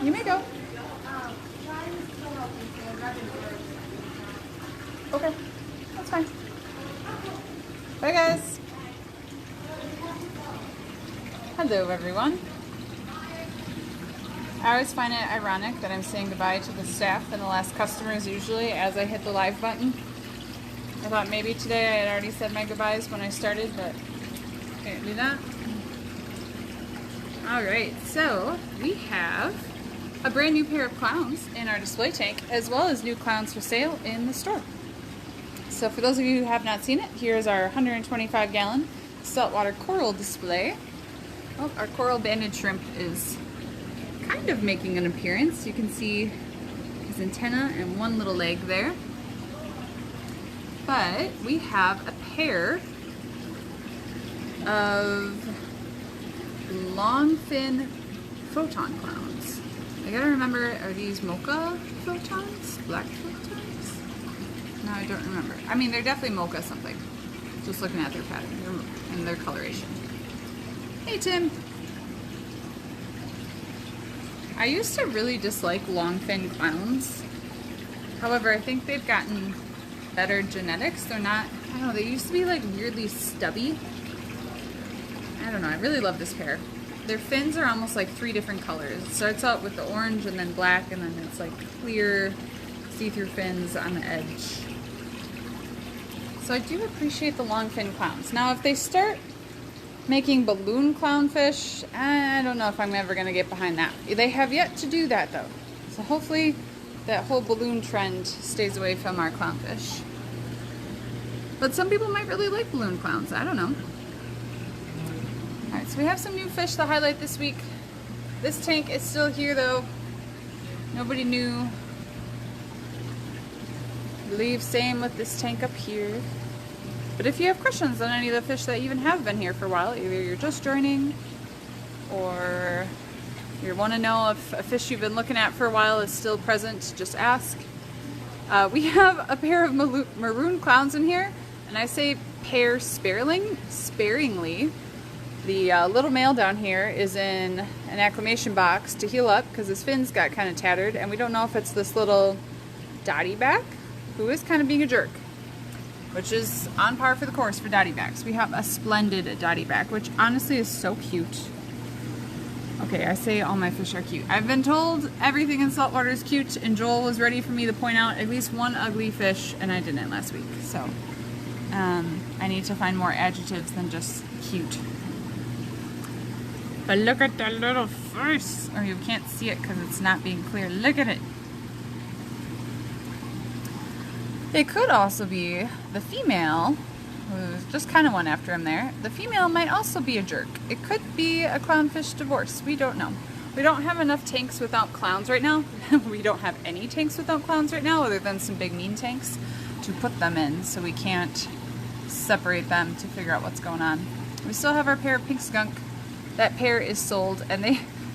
You may go. Okay, that's fine. Bye, guys. Hello, everyone. I always find it ironic that I'm saying goodbye to the staff and the last customers usually as I hit the live button. I thought maybe today I had already said my goodbyes when I started, but can't do that. Alright, so we have a brand new pair of clowns in our display tank, as well as new clowns for sale in the store. So for those of you who have not seen it, here's our 125-gallon saltwater coral display. Oh, our coral banded shrimp is kind of making an appearance. You can see his antenna and one little leg there. But we have a pair of long fin photon clowns. I gotta remember, are these mocha photons? Black photons? No, I don't remember. I mean, they're definitely mocha something. Just looking at their pattern and their coloration. Hey, Tim. I used to really dislike long fin clowns. However, I think they've gotten better genetics. They're not, I don't know, they used to be like weirdly stubby. I don't know, I really love this pair. Their fins are almost like 3 different colors. It starts out with the orange and then black, and then it's like clear see-through fins on the edge. So I do appreciate the long fin clowns. Now if they start making balloon clownfish, I don't know if I'm ever going to get behind that. They have yet to do that though. So hopefully that whole balloon trend stays away from our clownfish. But some people might really like balloon clowns. I don't know. Alright, so we have some new fish to highlight this week. This tank is still here though. Nobody knew. I believe same with this tank up here. But if you have questions on any of the fish that even have been here for a while, either you're just joining or you want to know if a fish you've been looking at for a while is still present, just ask. We have a pair of maroon clowns in here, and I say pair sparingly. The little male down here is in an acclimation box to heal up because his fins got kind of tattered, and we don't know if it's this little dotty back who is kind of being a jerk, which is on par for the course for dotty backs. We have a splendid dotty back, which honestly is so cute. Okay, I say all my fish are cute. I've been told everything in saltwater is cute, and Joel was ready for me to point out at least one ugly fish, and I didn't last week. So I need to find more adjectives than just cute. But look at that little face! Or you can't see it because it's not being clear. Look at it! It could also be the female, who's just kind of went after him there. The female might also be a jerk. It could be a clownfish divorce. We don't know. We don't have enough tanks without clowns right now. We don't have any tanks without clowns right now, other than some big mean tanks to put them in, so we can't separate them to figure out what's going on. We still have our pair of pink skunk. That pair is sold, and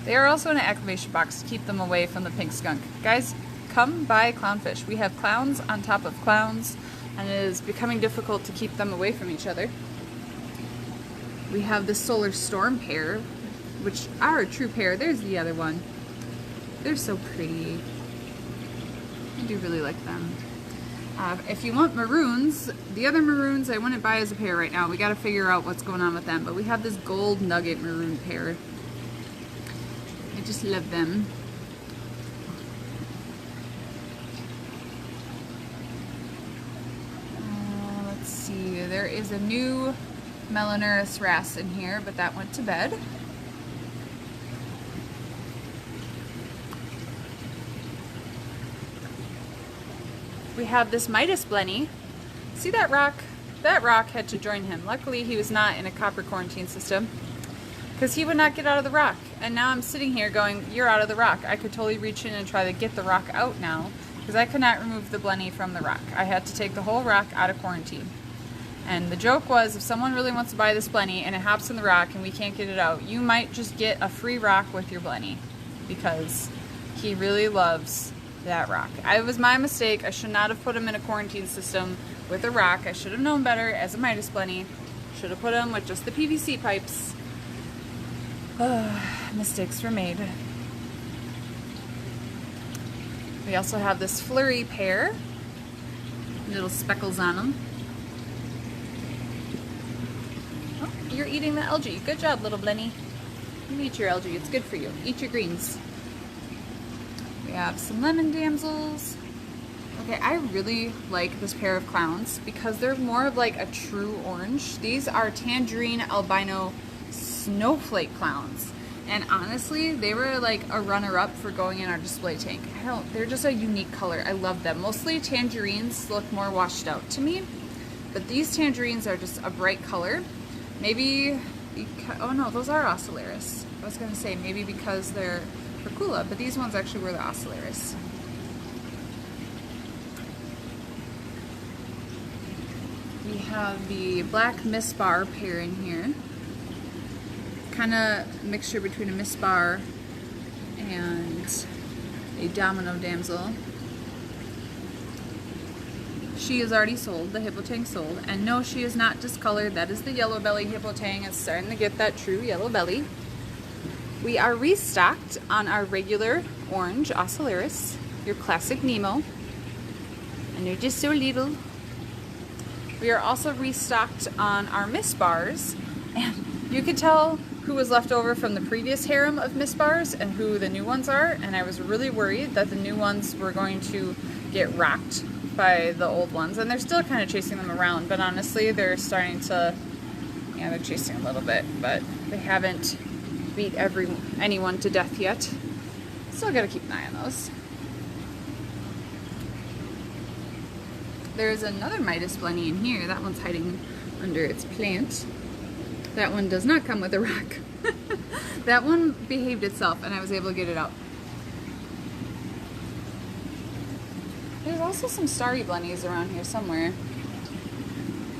they are also in an acclimation box to keep them away from the pink skunk. Guys, come buy clownfish. We have clowns on top of clowns, and it is becoming difficult to keep them away from each other. We have the solar storm pair, which are a true pair. There's the other one. They're so pretty. I do really like them. If you want maroons, the other maroons I wouldn't buy as a pair right now. We got to figure out what's going on with them. But we have this gold nugget maroon pair. I just love them. Let's see. There is a new Melanurus wrasse in here, but that went to bed. We have this Midas blenny. See that rock? That rock had to join him. Luckily he was not in a copper quarantine system because he would not get out of the rock. And now I'm sitting here going, you're out of the rock. I could totally reach in and try to get the rock out now because I could not remove the blenny from the rock. I had to take the whole rock out of quarantine. And the joke was, if someone really wants to buy this blenny and it hops in the rock and we can't get it out, you might just get a free rock with your blenny because he really loves that rock. It was my mistake. I should not have put him in a quarantine system with a rock. I should have known better as a Midas blenny. Should have put him with just the PVC pipes. Mistakes were made. We also have this flurry pair, little speckles on them. Oh, you're eating the algae. Good job, little Blenny. You eat your algae, it's good for you. Eat your greens. We have some lemon damsels. Okay, I really like this pair of clowns because they're more of like a true orange. These are tangerine albino snowflake clowns. And honestly, they were like a runner-up for going in our display tank. They're just a unique color. I love them. Mostly tangerines look more washed out to me, but these tangerines are just a bright color. Maybe because, oh no, those are Ocellaris. I was gonna say maybe because they're Percula, but these ones actually were the Ocellaris. We have the black misbar pair in here. Kind of mixture between a misbar and a domino damsel. She is already sold, the hippotang sold, and no, she is not discolored. That is the yellow belly hippotang. It's starting to get that true yellow belly. We are restocked on our regular orange Ocellaris, your classic Nemo, and they're just so little. We are also restocked on our misbars, and you could tell who was left over from the previous harem of misbars and who the new ones are, and I was really worried that the new ones were going to get rocked by the old ones, and they're still kind of chasing them around, but honestly they're starting to, yeah, they're chasing a little bit, but they haven't beat anyone to death yet. Still gotta keep an eye on those. There's another Midas Blenny in here. That one's hiding under its plant. That one does not come with a rock. That one behaved itself and I was able to get it out. There's also some starry Blennies around here somewhere.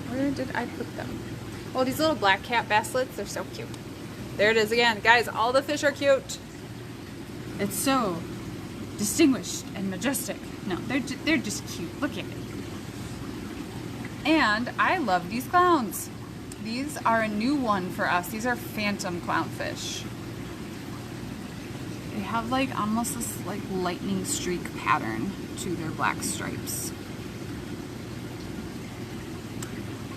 Where did I put them? Oh, these little black cat basslets, they're so cute. There it is again. Guys, all the fish are cute. It's so distinguished and majestic. No, they're just cute. Look at it. And I love these clowns. These are a new one for us. These are phantom clownfish. They have like almost this like lightning streak pattern to their black stripes.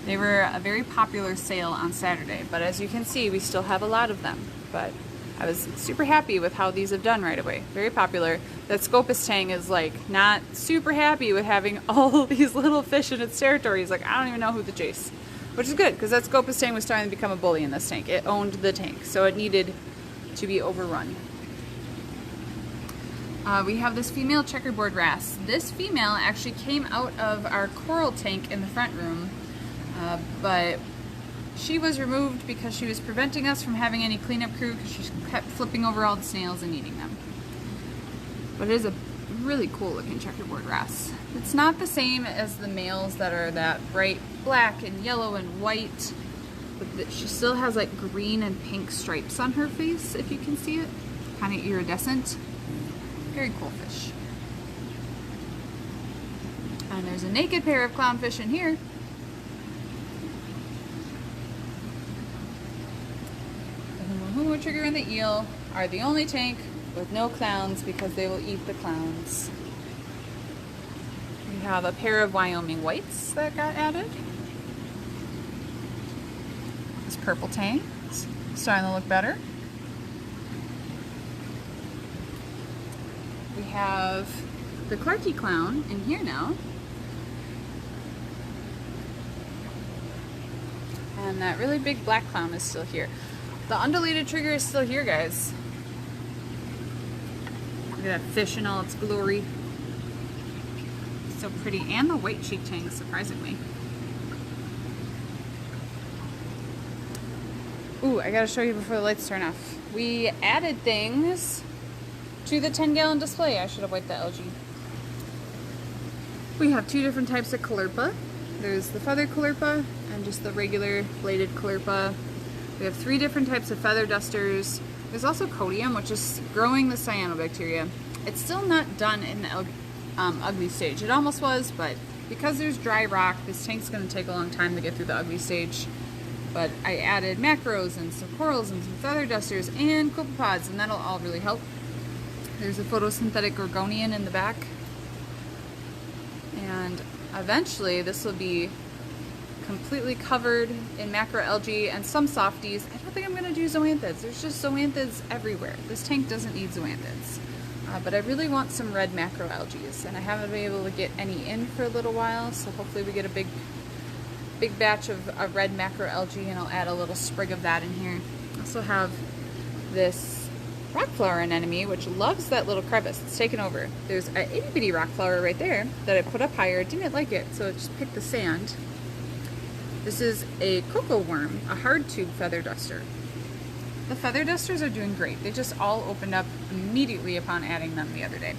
They were a very popular sale on Saturday, but as you can see, we still have a lot of them. But I was super happy with how these have done right away. Very popular. That Scopus tang is like not super happy with having all these little fish in its territory. He's like, I don't even know who to chase. Which is good, because that Scopus tang was starting to become a bully in this tank. It owned the tank, so it needed to be overrun. We have this female checkerboard wrasse. This female actually came out of our coral tank in the front room, but she was removed because she was preventing us from having any cleanup crew because she kept flipping over all the snails and eating them. But it is a really cool looking checkerboard wrasse. It's not the same as the males that are that bright black and yellow and white, but she still has like green and pink stripes on her face, if you can see it. Kind of iridescent. Very cool fish. And there's a naked pair of clownfish in here. The Mumu Trigger and the eel are the only tank with no clowns because they will eat the clowns. We have a pair of Wyoming whites that got added. This purple tank is starting to look better. We have the Clarky clown in here now. And that really big black clown is still here. The undulated trigger is still here, guys. Look at that fish in all its glory. So pretty. And the white cheek tang, surprisingly. Ooh, I gotta show you before the lights turn off. We added things to the 10-gallon display. I should have wiped the algae. We have two different types of caulerpa. There's the feather caulerpa and just the regular bladed caulerpa. We have three different types of feather dusters. There's also codium, which is growing the cyanobacteria. It's still not done in the ugly stage. It almost was, but because there's dry rock, this tank's going to take a long time to get through the ugly stage. But I added macros and some corals and some feather dusters and copepods, and that'll all really help. There's a photosynthetic gorgonian in the back And eventually this will be completely covered in macroalgae and some softies. I don't think I'm going to do zoanthids. There's just zoanthids everywhere. This tank doesn't need zoanthids. But I really want some red macroalgae, and I haven't been able to get any in for a little while, so hopefully we get a big batch of red macroalgae, and I'll add a little sprig of that in here. I also have this rock flower anemone, which loves that little crevice. It's taken over. There's an itty bitty rock flower right there that I put up higher. Didn't like it, so it just picked the sand. This is a cocoa worm, a hard tube feather duster. The feather dusters are doing great. They just all opened up immediately upon adding them the other day.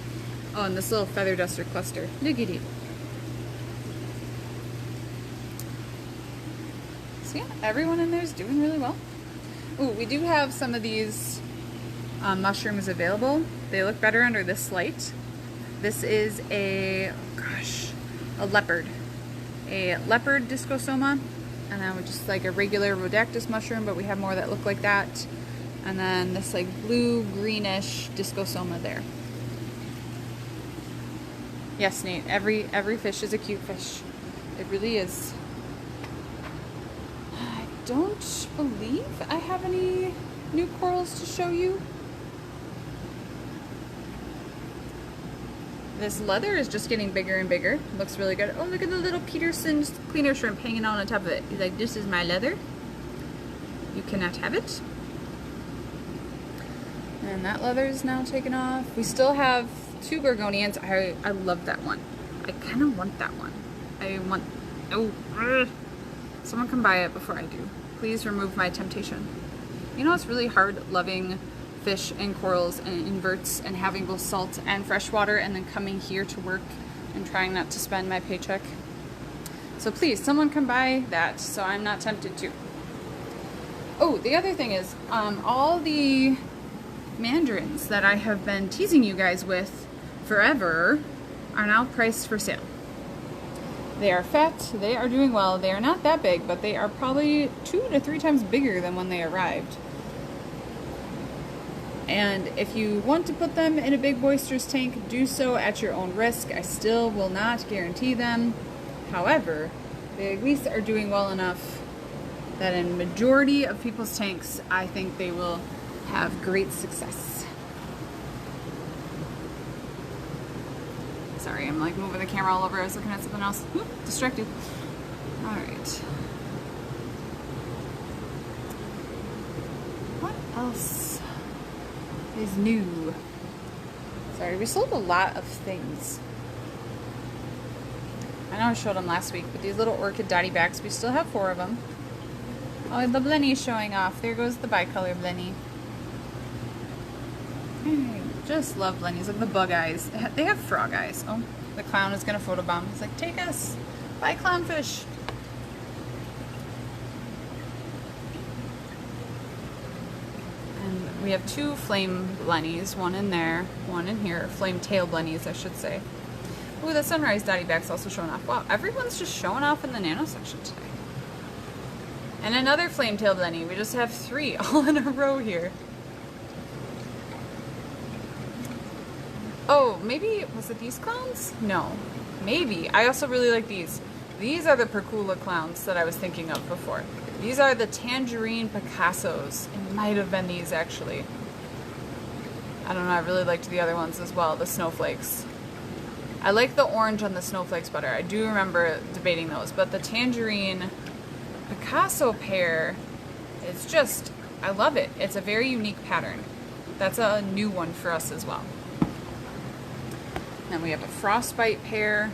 Oh, and this little feather duster cluster. Look at it. So yeah, everyone in there is doing really well. Ooh, we do have some of these mushrooms available. They look better under this light. This is a leopard. A leopard discosoma. And then just like a regular rhodactis mushroom, but we have more that look like that. And then this like blue greenish discosoma there. Yes, Nate, every fish is a cute fish. It really is. I don't believe I have any new corals to show you. This leather is just getting bigger and bigger. Looks really good. Oh, look at the little Peterson's cleaner shrimp hanging on top of it. He's like, this is my leather. You cannot have it. And that leather is now taken off. We still have 2 gorgonians. I love that one. I kind of want that one. Someone come buy it before I do. Please remove my temptation. You know, it's really hard loving fish and corals and inverts and having both salt and fresh water and then coming here to work and trying not to spend my paycheck. So please, someone come buy that so I'm not tempted to. Oh, the other thing is, all the mandarins that I have been teasing you guys with forever are now priced for sale. They are fat, they are doing well, they are not that big, but they are probably 2 to 3 times bigger than when they arrived. And if you want to put them in a big boisterous tank, do so at your own risk. I still will not guarantee them. However, they at least are doing well enough that in majority of people's tanks, I think they will have great success. Sorry, I'm like moving the camera all over. I was looking at something else. Oop, distracted. All right. What else is new? Sorry, we sold a lot of things. I know I showed them last week, but these little orchid dotty backs, we still have 4 of them. Oh, the blenny is showing off. There goes the bicolor blenny. I just love blennies. Look at the bug eyes. They have frog eyes. Oh, the clown is gonna photobomb. He's like, take us. Bye, clownfish. And we have 2 flame blennies, one in there, one in here. Flame tail blennies, I should say. Ooh, the sunrise dotty back's also showing off. Wow, everyone's just showing off in the nano section today. And another flame tail blenny. We just have 3 all in a row here. Oh, maybe, was it these clowns? No, maybe. I also really like these. These are the Percula clowns that I was thinking of before. These are the Tangerine Picassos. It might have been these, actually. I don't know, I really liked the other ones as well, the snowflakes. I like the orange on the snowflakes better. I do remember debating those, but the Tangerine Picasso pair is just, I love it. It's a very unique pattern. That's a new one for us as well. Then we have a frostbite pair.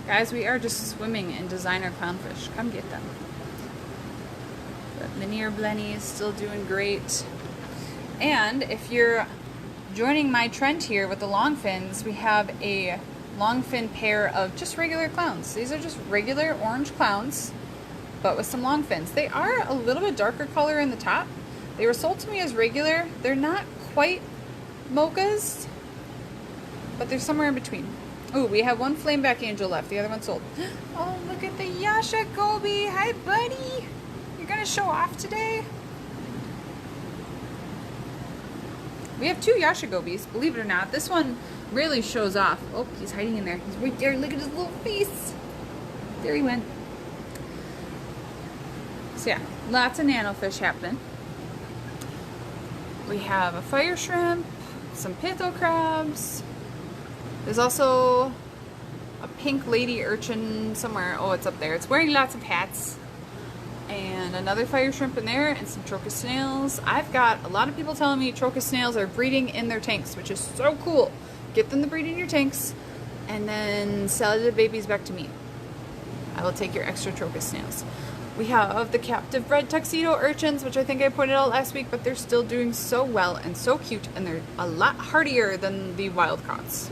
Guys, we are just swimming in designer clownfish. Come get them. The linear blenny is still doing great. And if you're joining my trend here with the long fins, we have a long fin pair of just regular clowns. These are just regular orange clowns, but with some long fins. They are a little bit darker color in the top. They were sold to me as regular. They're not quite mochas, but they're somewhere in between. Oh, we have 1 flameback angel left. The other one sold. Oh, look at the Yasha Gobi. Hi, buddy. You're going to show off today? We have 2 yashigobis, believe it or not. This one really shows off. Oh, he's hiding in there. He's right there. Look at his little face. There he went. So yeah, lots of nanofish happening. We have a fire shrimp, some pitho crabs. There's also a pink lady urchin somewhere. Oh, it's up there. It's wearing lots of hats. And another fire shrimp in there, and some trochus snails. I've got a lot of people telling me trochus snails are breeding in their tanks, which is so cool. Get them to breed in your tanks, and then sell the babies back to me. I will take your extra trochus snails. We have the captive bred tuxedo urchins, which I think I pointed out last week, but they're still doing so well and so cute, and they're a lot hardier than the wild caughts.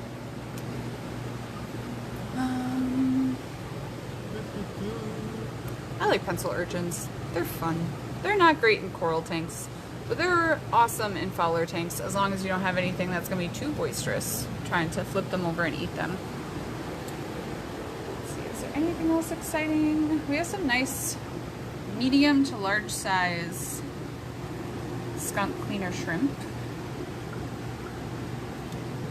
I like pencil urchins. They're fun. They're not great in coral tanks, but they're awesome in fowler tanks as long as you don't have anything that's going to be too boisterous trying to flip them over and eat them. Let's see, is there anything else exciting? We have some nice medium to large size skunk cleaner shrimp.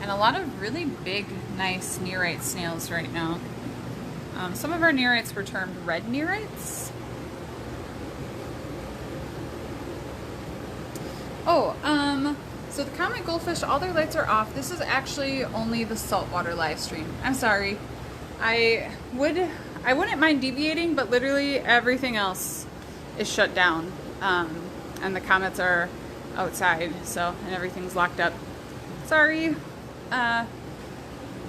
And a lot of really big, nice nearite snails right now. Some of our nearites were termed red nearites. Oh, so the common goldfish, all their lights are off. This is actually only the saltwater live stream. I'm sorry. I wouldn't mind deviating, but literally everything else is shut down. And the comments are outside, and everything's locked up. Sorry.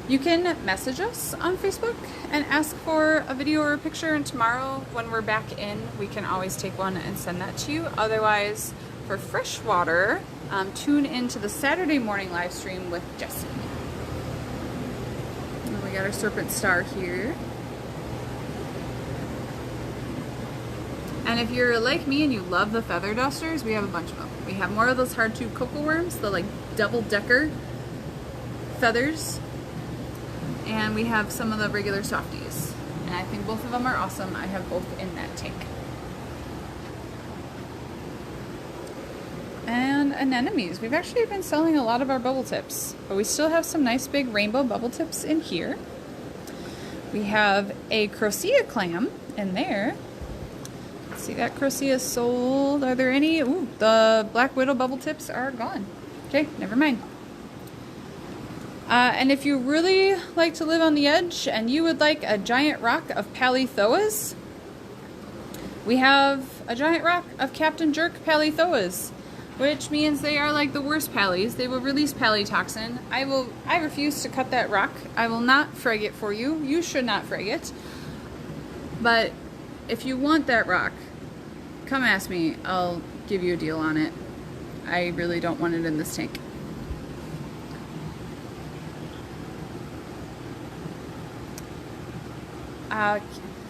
You can message us on Facebook and ask for a video or a picture, and tomorrow when we're back in, we can always take one and send that to you. Otherwise, for freshwater, tune into the Saturday morning live stream with Jessie. And we got our serpent star here. And if you're like me and you love the feather dusters, we have a bunch of them. We have more of those hard tube cocoa worms, the like double-decker feathers. And we have some of the regular softies. And I think both of them are awesome. I have both in that tank. And anemones. We've actually been selling a lot of our bubble tips, but we still have some nice big rainbow bubble tips in here. We have a crocea clam in there. Let's see, that crocea sold. Are there any? Ooh, the black widow bubble tips are gone. Okay, never mind. And if you really like to live on the edge and you would like a giant rock of palithoas, we have a giant rock of Captain Jerk palithoas, which means they are like the worst pallies. They will release palitoxin. I refuse to cut that rock. I will not frag it for you. You should not frag it. But if you want that rock, come ask me. I'll give you a deal on it. I really don't want it in this tank.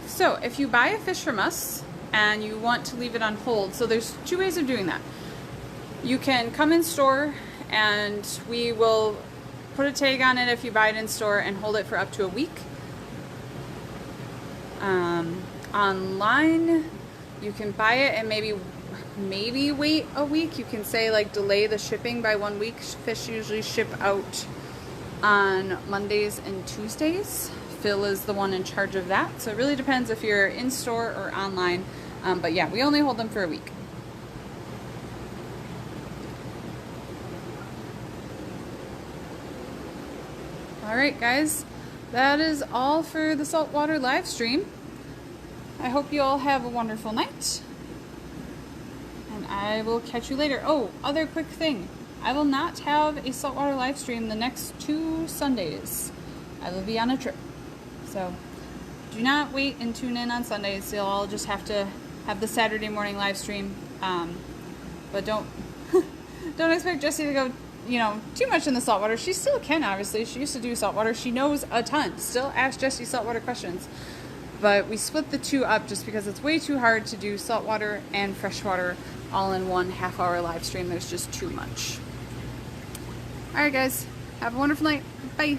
So if you buy a fish from us and you want to leave it on hold, so there's 2 ways of doing that. You can come in store and we will put a tag on it if you buy it in store and hold it for up to a week. Online, you can buy it and maybe wait a week. You can say like delay the shipping by 1 week. Fish usually ship out on Mondays and Tuesdays. Phil is the one in charge of that. So it really depends if you're in store or online. But yeah, we only hold them for a week. All right, guys, that is all for the saltwater live stream. I hope you all have a wonderful night. And I will catch you later. Oh, other quick thing. I will not have a saltwater live stream the next 2 Sundays. I will be on a trip. So do not wait and tune in on Sundays. You'll all just have to have the Saturday morning live stream. But don't expect Jessie to go, too much in the saltwater. She still can, obviously. She used to do saltwater. She knows a ton. Still ask Jessie saltwater questions. But we split the 2 up just because it's way too hard to do saltwater and freshwater all in one half-hour live stream. There's just too much. All right, guys. Have a wonderful night. Bye.